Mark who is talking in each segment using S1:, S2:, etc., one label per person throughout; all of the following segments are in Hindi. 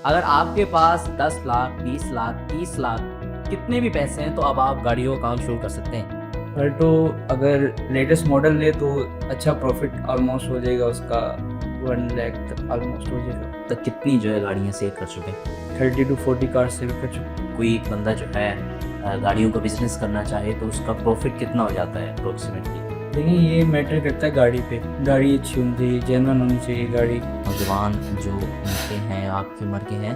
S1: अगर आपके पास 10 लाख, 20 लाख, 30 लाख कितने भी पैसे हैं तो अब आप गाड़ियों का काम शुरू कर सकते हैं।
S2: अल्टो अगर लेटेस्ट मॉडल ले तो अच्छा प्रॉफिट ऑलमोस्ट हो जाएगा उसका 1 लाख तक ऑलमोस्ट हो जाएगा।
S1: तो कितनी जो है गाड़ियाँ सेल कर चुके हैं।
S2: 30 to 40 कार सेल कर चुके।
S1: कोई एक बंदा जो है गाड़ियों का बिजनेस करना चाहे तो उसका प्रॉफिट कितना हो जाता है अप्रोक्सीमेटली।
S2: लेकिन ये मैटर करता है गाड़ी पे, गाड़ी अच्छी होनी चाहिए, जेन्युइन होनी चाहिए गाड़ी।
S1: नौजवान जो उनके हैं आपकी उम्र के हैं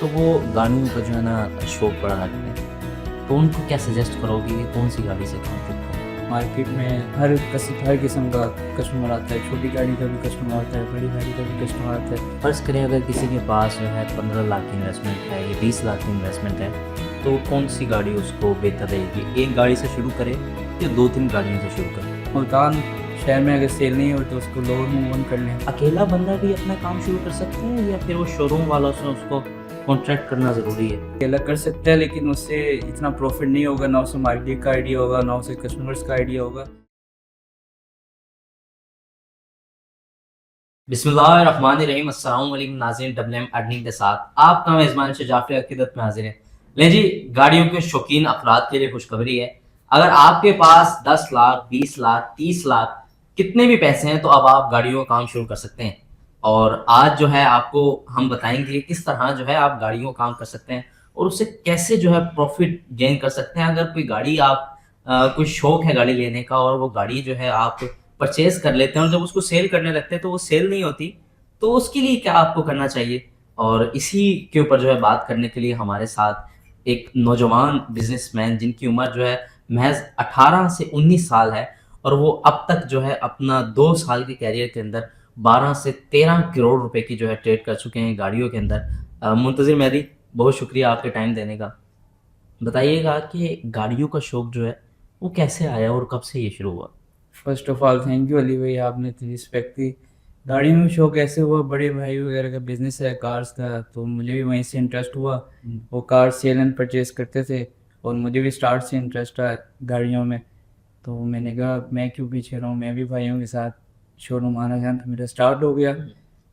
S1: तो वो गाड़ियों का जो है ना शौक बड़ा रखते हैं, तो उनको क्या सजेस्ट करोगे कि कौन सी गाड़ी से काम शुरू करें।
S2: मार्केट में हर किस्म का कस्टमर आता है, छोटी गाड़ी का भी कस्टमर आता है, बड़ी गाड़ी का भी कस्टमर आता है।
S1: फर्ज़ करें अगर किसी के पास जो है 15 लाख की इन्वेस्टमेंट है या 20 लाख की इन्वेस्टमेंट है तो कौन सी गाड़ी उसको बेहतर रहेगी, एक गाड़ी से शुरू करे या 2-3 गाड़ियों से शुरू करे।
S2: मुल्तान शहर में अगर सेल नहीं हो तो उसको लोअर मूव ऑन कर लें।
S1: अकेला बंदा भी अपना काम शुरू कर सकते हैं या फिर वो शोरूम वालों से उसको कॉन्ट्रैक्ट करना ज़रूरी है।
S2: अकेला कर सकता है लेकिन उससे इतना प्रॉफिट नहीं होगा, ना उसे मार्केट का आइडिया होगा, ना उसे कस्टमर्स का आइडिया होगा।
S1: बिस्मिल्लाहिर्रहमानिर्रहीम। अस्सलाम वालेकुम नाज़रीन, WM अर्निंग के साथ आपका मेज़बान जाफ़र अक़ीदत में हाजिर है। ले जी, गाड़ियों के शौकीन अफराद के लिए खुशखबरी है। अगर आपके पास 10 लाख, 20 लाख, 30 लाख कितने भी पैसे हैं तो अब आप गाड़ियों का काम शुरू कर सकते हैं। और आज जो है आपको हम बताएंगे किस तरह जो है आप गाड़ियों का काम कर सकते हैं और उससे कैसे जो है प्रॉफिट गेन कर सकते हैं। अगर कोई गाड़ी आप कोई शौक है गाड़ी लेने का और वो गाड़ी जो है आप परचेज कर लेते हैं और जब उसको सेल करने लगते हैं तो वो सेल नहीं होती, तो उसके लिए क्या आपको करना चाहिए। और इसी के ऊपर जो है बात करने के लिए हमारे साथ एक नौजवान बिजनेसमैन जिनकी उम्र जो है महज 18 से 19 साल है और वो अब तक जो है अपना 2 साल के कैरियर के अंदर 12 से 13 करोड़ रुपए की जो है ट्रेड कर चुके हैं गाड़ियों के अंदर। मुंतज़िर मेहदी, बहुत शुक्रिया आपके टाइम देने का। बताइएगा कि गाड़ियों का शौक जो है वो कैसे आया और कब से ये शुरू हुआ।
S2: First of all thank you Ali भाई, आपने इतनी रिस्पेक्ट दी। गाड़ी में शौक ऐसे हुआ, बड़े भाई वगैरह का बिजनेस है कार्स का, तो मुझे भी वहीं से इंटरेस्ट हुआ। वो कार सेल एंड परचेज करते थे और मुझे भी स्टार्ट से इंटरेस्ट था गाड़ियों में। तो मैंने कहा मैं क्यों पीछे रहूँ, मैं भी भाइयों के साथ शोरूम आना जाना था, मेरा स्टार्ट हो गया।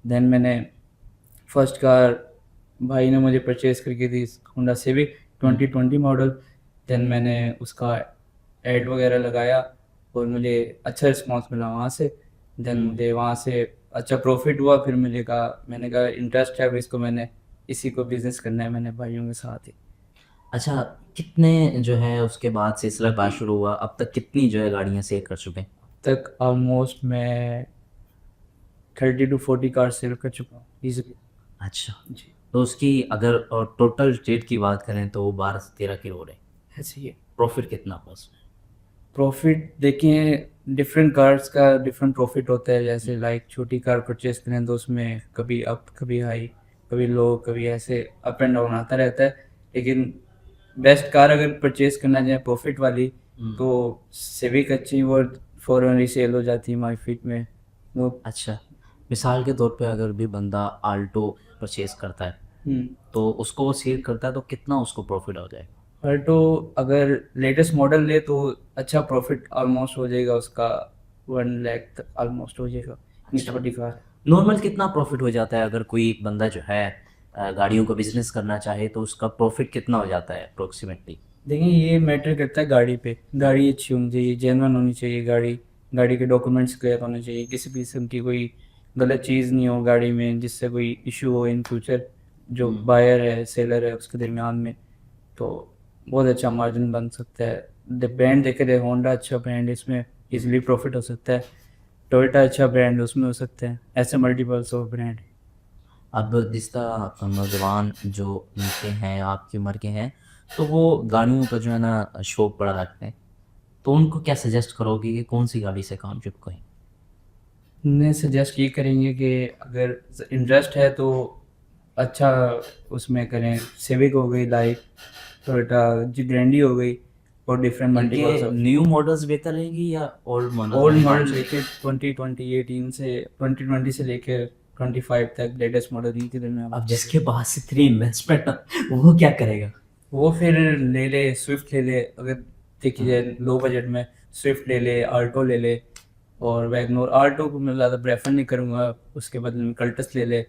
S2: देन मैंने फर्स्ट कार भाई ने मुझे परचेज़ करके दी, होंडा सिविक 2020 मॉडल। देन मैंने उसका ऐड वगैरह लगाया और मुझे अच्छा रिस्पांस मिला वहाँ से। देन मुझे वहाँ से अच्छा प्रॉफिट हुआ। फिर मैंने कहा इंटरेस्ट है अब इसको, मैंने इसी को बिज़नेस करना है मैंने भाइयों के साथ ही।
S1: अच्छा, कितने जो है उसके बाद सिलसिला शुरू हुआ, अब तक कितनी जो है गाड़ियाँ सेल कर चुके हैं।
S2: तक ऑलमोस्ट मैं 30 to 40 कार सेल कर चुका हूँ ईजिली।
S1: अच्छा,
S2: जी,
S1: तो उसकी अगर टोटल रेट की बात करें तो वो 12 से 13 करोड़ है।
S2: ऐसे ही है।
S1: प्रॉफिट कितना हुआ उसमें।
S2: प्रॉफिट देखिए, डिफरेंट कार्स का डिफरेंट प्रॉफिट होता है। जैसे लाइक छोटी कार परचेज करें तो उसमें कभी अप कभी हाई, कभी लो, कभी ऐसे अप एंड डाउन आता रहता है। लेकिन बेस्ट कार अगर परचेज करना चाहे प्रॉफिट वाली तो सिविक अच्छी, वो फॉरन सेल हो जाती है मार्केट में वो।
S1: अच्छा, मिसाल के तौर पे अगर भी बंदा आल्टो परचेज करता है तो उसको वो सेल करता है तो कितना उसको प्रॉफिट हो जाएगा।
S2: अल्टो अगर लेटेस्ट मॉडल ले तो अच्छा प्रॉफिट ऑलमोस्ट हो जाएगा उसका, 1 लाख तक ऑलमोस्ट हो जाएगा।
S1: अच्छा,
S2: छोटी कार।
S1: नॉर्मल कितना प्रॉफिट हो जाता है अगर कोई एक बंदा जो है गाड़ियों का बिजनेस करना चाहे तो उसका प्रॉफिट कितना हो जाता है अप्रोक्सीमेटली।
S2: देखिए ये मैटर करता है गाड़ी पे, गाड़ी अच्छी होनी चाहिए, जेन्युइन होनी चाहिए गाड़ी। गाड़ी के डॉक्यूमेंट्स क्लियर होने चाहिए, किसी भी किस्म की कोई गलत चीज़ नहीं हो गाड़ी में जिससे कोई इशू हो इन फ्यूचर जो बायर है सेलर है उसके दरमियान में। तो बहुत अच्छा मार्जिन बन सकता है। ब्रांड देखे थे, होंडा अच्छा ब्रांड, इसमें इजीली प्रॉफिट हो सकता है। टोयोटा अच्छा ब्रांड उसमें हो सकता है। ऐसे मल्टीपल्स ऑफ ब्रांड।
S1: अब जिस तरह नौजवान जो उनके हैं आपकी उम्र के हैं तो वो गाड़ियों का जो है ना शौक बड़ा रखते हैं, तो उनको क्या सजेस्ट करोगे कि कौन सी गाड़ी से काम शुरू करें।
S2: उन्हें सजेस्ट ये करेंगे कि अगर इंटरेस्ट है तो अच्छा उसमें करें। सिविक हो गई, लाइक टोयोटा जी ग्रैंडी हो गई, और डिफरेंट मल्टीपल्स
S1: इनके
S2: ऑफ
S1: न्यू मॉडल्स बेहतर रहेंगी या ओल्ड
S2: ओल्ड
S1: मॉडल।
S2: मॉडल लेके 2018 से 2020 से लेकर 25 तक लेटेस्ट मॉडल इनके दरमियान।
S1: अब जिसके पास इतनी इन्वेस्टमेंट वो क्या करेगा।
S2: वो फिर ले ले स्विफ्ट ले ले, अगर देखी जाए लो बजट में स्विफ्ट ले ले, आल्टो ले ले। और वैगनोर, आल्टो को मैं ज़्यादा प्रेफर नहीं करूँगा, उसके बदले में कल्टस ले ले।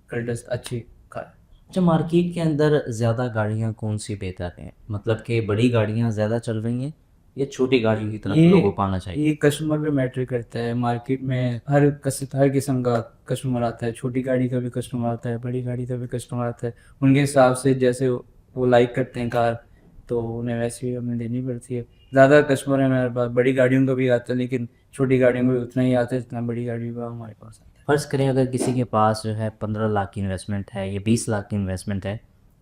S2: कल्टस अच्छी कार।
S1: अच्छा, मार्केट के अंदर ज़्यादा गाड़ियाँ कौन सी बेहतर हैं, मतलब कि बड़ी गाड़ियाँ ज़्यादा चल रही हैं या छोटी गाड़ियों की तरफ
S2: ये
S1: लोगों को आना चाहिए?
S2: ये कस्टमर पे मैटर करता है। मार्केट में हर किस्म का कस्टमर आता है। छोटी गाड़ी का भी कस्टमर आता है, बड़ी गाड़ी का भी कस्टमर आता है। उनके हिसाब से जैसे वो लाइक करते हैं कार, तो उन्हें वैसे ही हमें देनी पड़ती है। ज़्यादा कस्टमर है हमारे पास, बड़ी गाड़ियों का भी आता है, लेकिन छोटी गाड़ियों में उतना ही आता है जितना बड़ी गाड़ियों का हमारे पास आता है।
S1: फ़र्ज़ करें अगर किसी के पास जो है 15 लाख की इन्वेस्टमेंट है या 20 लाख की इन्वेस्टमेंट है,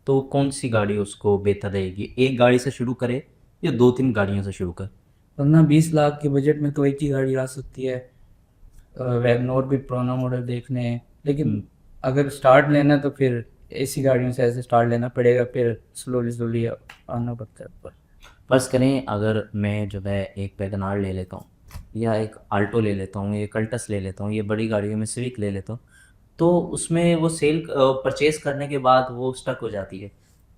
S1: तो कौन सी गाड़ी उसको बेहतर रहेगी? एक गाड़ी से शुरू करे या 2-3 गाड़ियों से शुरू करे?
S2: वरना 20 लाख के बजट में तो एक ही गाड़ी आ सकती है। वैगनोर भी पुराना मॉडल देखने हैं, लेकिन अगर स्टार्ट लेना है तो फिर ऐसी गाड़ियों से ऐसे स्टार्ट लेना पड़ेगा, फिर स्लोली स्लोली आना पड़ता है ऊपर।
S1: फ़र्ज़ करें अगर मैं जो है एक वैगन आर ले लेता हूँ या एक आल्टो ले लेता हूँ, एक अल्टस ले लेता हूँ, ये बड़ी गाड़ियों में सिविक ले लेता हूँ, तो उसमें वो परचेज़ करने के बाद वो स्टक हो जाती है,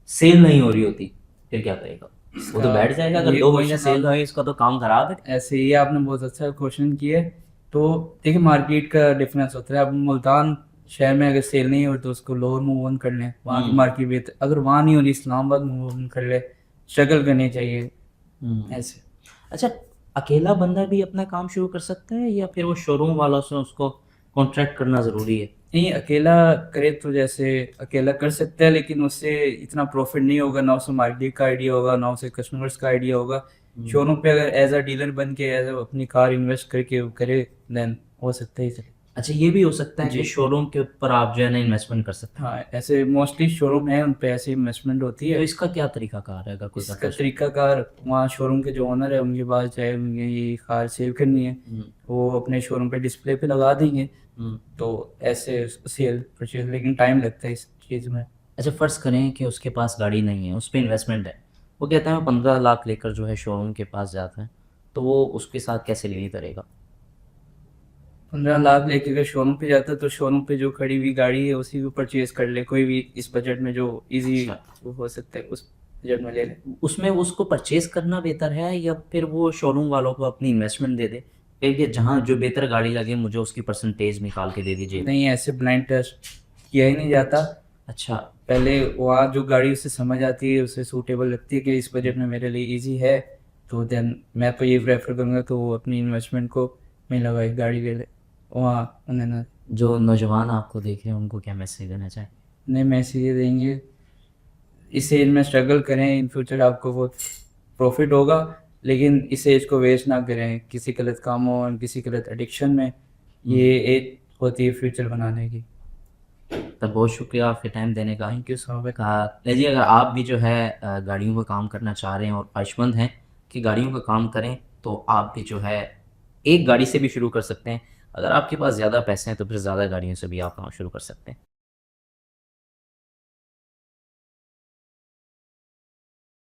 S1: सेल नहीं हो रही होती, फिर क्या करेगा? वो तो
S2: इसका
S1: बैठ जाएगा, अगर
S2: ये
S1: 2 महीने
S2: क्वेश्चन
S1: सेल ना हुई इसका तो काम खराब है।
S2: ऐसे ही आपने बहुत अच्छा क्वेश्चन किया है। तो देखिए, मार्केट का डिफरेंस होता है। अब मुल्तान शहर में अगर सेल नहीं हो तो उसको लोअर मूव ऑन कर लें, वहाँ की मार्केट भी अगर वहाँ नहीं हो रही, इस्लामाबाद मूव ऑन कर ले। स्ट्रगल करनी चाहिए ऐसे।
S1: अच्छा, अकेला बंदा भी अपना काम शुरू कर सकता है या फिर वो शोरूम वालों से उसको कॉन्ट्रैक्ट करना ज़रूरी है?
S2: नहीं, अकेला करे तो जैसे अकेला कर सकता है, लेकिन उससे इतना प्रॉफिट नहीं होगा, ना उसे मार्केट का आइडिया होगा, ना उसे कस्टमर्स का आइडिया होगा। शोरूम पे अगर एज अ डीलर बन के एज अपनी कार इन्वेस्ट करके वो करे, देन हो सकता है चले।
S1: अच्छा, ये भी हो सकता है
S2: जी।
S1: कि शोरूम के ऊपर आप जो है ना इन्वेस्टमेंट कर सकते
S2: हाँ, ऐसे मोस्टली शोरूम है, उन पे ऐसी इन्वेस्टमेंट होती
S1: हैं, तो
S2: है।
S1: इसका क्या तरीकाकार है अगर कोई
S2: इसका
S1: करना चाहे?
S2: तरीकाकार, वहाँ शोरूम के जो ओनर है उनके पास चाहे उन्हें ये कार सेल करनी है, वो अपने शोरूम पे डिस्प्ले पे लगा देंगे, तो ऐसे सेल परचेज, लेकिन टाइम लगता है इस चीज़ में।
S1: अच्छा, फ़र्ज़ करें कि उसके पास गाड़ी नहीं है, उस पे इन्वेस्टमेंट है, वो कहता है मैं 15 लाख लेकर जो है शोरूम के पास जाता है, तो वो उसके साथ कैसे डील करेगा?
S2: 15 लाख लेके अगर शोरूम पे जाता है तो शोरूम पे जो खड़ी हुई गाड़ी है उसी को परचेज कर ले, कोई भी इस बजट में जो इजी
S1: अच्छा।
S2: हो सकता है उस बजट में ले ले।
S1: उसमें उसको परचेज़ करना बेहतर है या फिर वो शोरूम वालों को अपनी इन्वेस्टमेंट दे दे, कि जहाँ जो बेहतर गाड़ी लगे मुझे उसकी परसेंटेज निकाल के दे दीजिए?
S2: नहीं, ऐसे ब्लाइंड टेस्ट किया ही नहीं जाता।
S1: अच्छा।
S2: पहले वहाँ जो गाड़ी उसे समझ आती है, उसे सूटेबल लगती है कि इस बजट में मेरे लिए इजी है, तो देन मैं तो ये प्रेफर करूँगा तो वो अपनी इन्वेस्टमेंट को में लगाए, गाड़ी ले ले। वहाँ उन्हें ना
S1: जो नौजवान आपको देख रहे हैं उनको क्या मैसेज देना चाहें?
S2: नए मैसेज ये देंगे, इस एज में स्ट्रगल करें, इन फ्यूचर आपको बहुत प्रॉफिट होगा, लेकिन इस एज को वेस्ट ना करें किसी गलत कामों और किसी गलत एडिक्शन में। ये एज होती है फ्यूचर बनाने की।
S1: तो बहुत शुक्रिया आपके टाइम देने का।
S2: Thank you so much.
S1: कहा जी, अगर आप भी जो है गाड़ियों का काम करना चाह रहे हैं और ख्वाहिशमंद हैं कि गाड़ियों का काम करें, तो आप भी जो है एक गाड़ी से भी शुरू कर सकते हैं। अगर आपके पास ज़्यादा पैसे हैं तो फिर ज़्यादा गाड़ियों से भी आप काम शुरू कर सकते हैं।